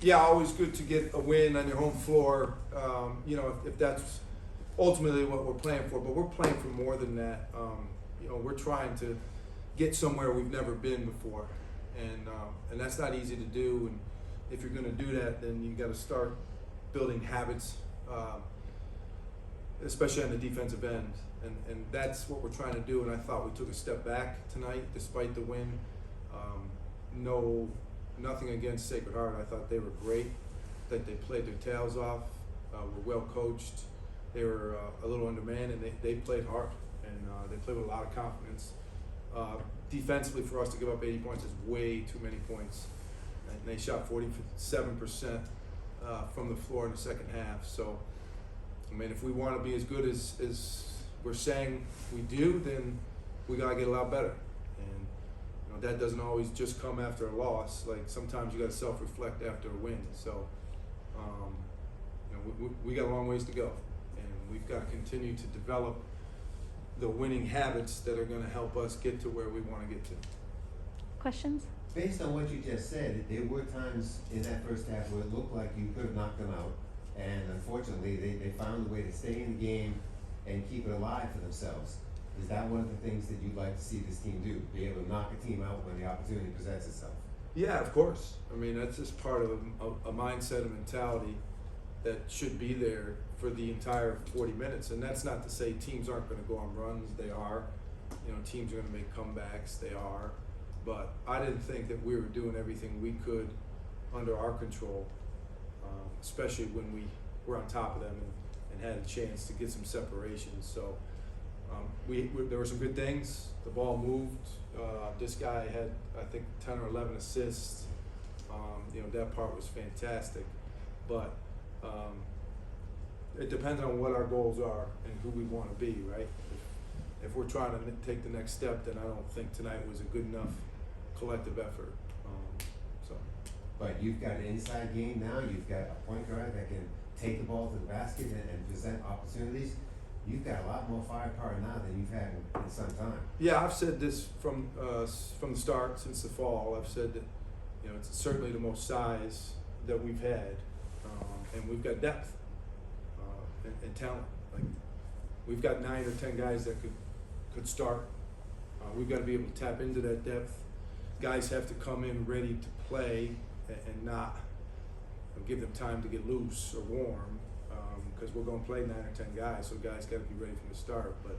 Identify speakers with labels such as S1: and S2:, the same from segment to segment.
S1: Yeah, always good to get a win on your home floor. You know, if that's ultimately what we're playing for, but we're playing for more than that. You know, we're trying to get somewhere we've never been before, and that's not easy to do. And if you're going to do that, then you got to start building habits, especially on the defensive end. And that's what we're trying to do. And I thought we took a step back tonight, despite the win. Nothing against Sacred Heart. I thought they were great. That they played their tails off. Were well coached. They were a little undermanned, and they played hard. And they played with a lot of confidence. Defensively, for us to give up 80 points is way too many points. And they shot 47% from the floor in the second half. So, I mean, if we want to be as good as we're saying we do, then we got to get a lot better. And you know, that doesn't always just come after a loss. Like, sometimes you got to self-reflect after a win. So, you know, we got a long ways to go. And we've got to continue to develop the winning habits that are going to help us get to where we want to get to.
S2: Questions?
S3: Based on what you just said, there were times in that first half where it looked like you could have knocked them out, and unfortunately they found a way to stay in the game and keep it alive for themselves. Is that one of the things that you'd like to see this team do, be able to knock a team out when the opportunity presents itself?
S1: Yeah, of course. I mean, that's just part of a mindset and mentality that should be there for the entire 40 minutes. And that's not to say teams aren't going to go on runs. They are. You know, teams are going to make comebacks. They are. But I didn't think that we were doing everything we could under our control, especially when we were on top of them and had a chance to get some separation. So there were some good things. The ball moved. This guy had, I think, 10 or 11 assists. You know, that part was fantastic. But it depends on what our goals are and who we want to be, right? If we're trying to take the next step, then I don't think tonight was a good enough collective effort.
S3: But you've got an inside game now. You've got a point guard that can take the ball to the basket and present opportunities. You've got a lot more firepower now than you've had in some time.
S1: Yeah, I've said this from the start, since the fall. I've said that, you know, it's certainly the most size that we've had, and we've got depth and talent. Like, we've got 9 or 10 guys that could start. We've got to be able to tap into that depth. Guys have to come in ready to play and not give them time to get loose or warm, because we're going to play 9 or 10 guys, so guys got to be ready from the start. But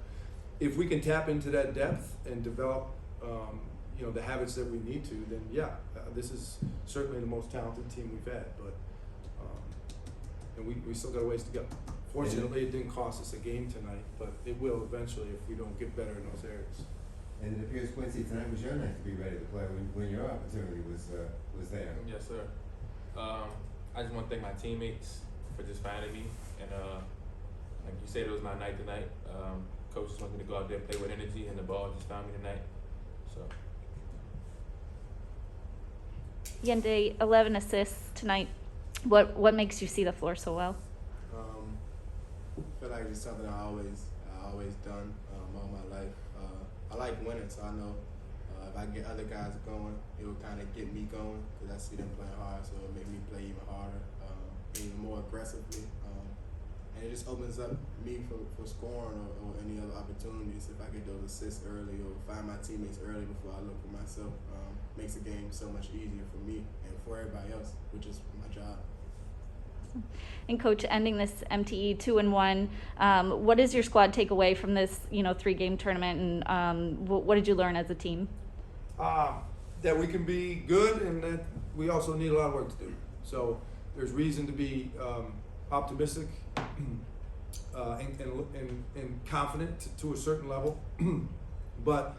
S1: if we can tap into that depth and develop, you know, the habits that we need to, then yeah, this is certainly the most talented team we've had. But and we still got a ways to go. Fortunately, it didn't cost us a game tonight, but it will eventually if we don't get better in those areas.
S3: And it appears, Quincy, tonight was your night to be ready to play when your opportunity was there.
S4: Yes, sir. I just want to thank my teammates for just finding me, and like you said, it was my night tonight. Coach just wanted me to go out there and play with energy, and the ball just found me tonight. So.
S2: Yende, 11 assists tonight. What makes you see the floor so well?
S5: I feel like it's something I always done all my life. I like winning, so I know if I get other guys going, it will kind of get me going, because I see them playing hard, so it'll make me play even harder, even more aggressively. And it just opens up me for scoring or any other opportunities. If I get those assists early or find my teammates early before I look for myself, makes the game so much easier for me and for everybody else, which is my job.
S2: And Coach, ending this MTE 2-1, what does your squad take away from this, 3-game tournament, and what did you learn as a team?
S1: That we can be good, and that we also need a lot of work to do. So there's reason to be optimistic and confident to a certain level. But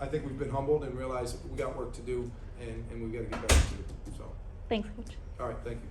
S1: I think we've been humbled and realized we got work to do, and we got to get better too. So.
S2: Thanks, Coach.
S1: All right, thank you.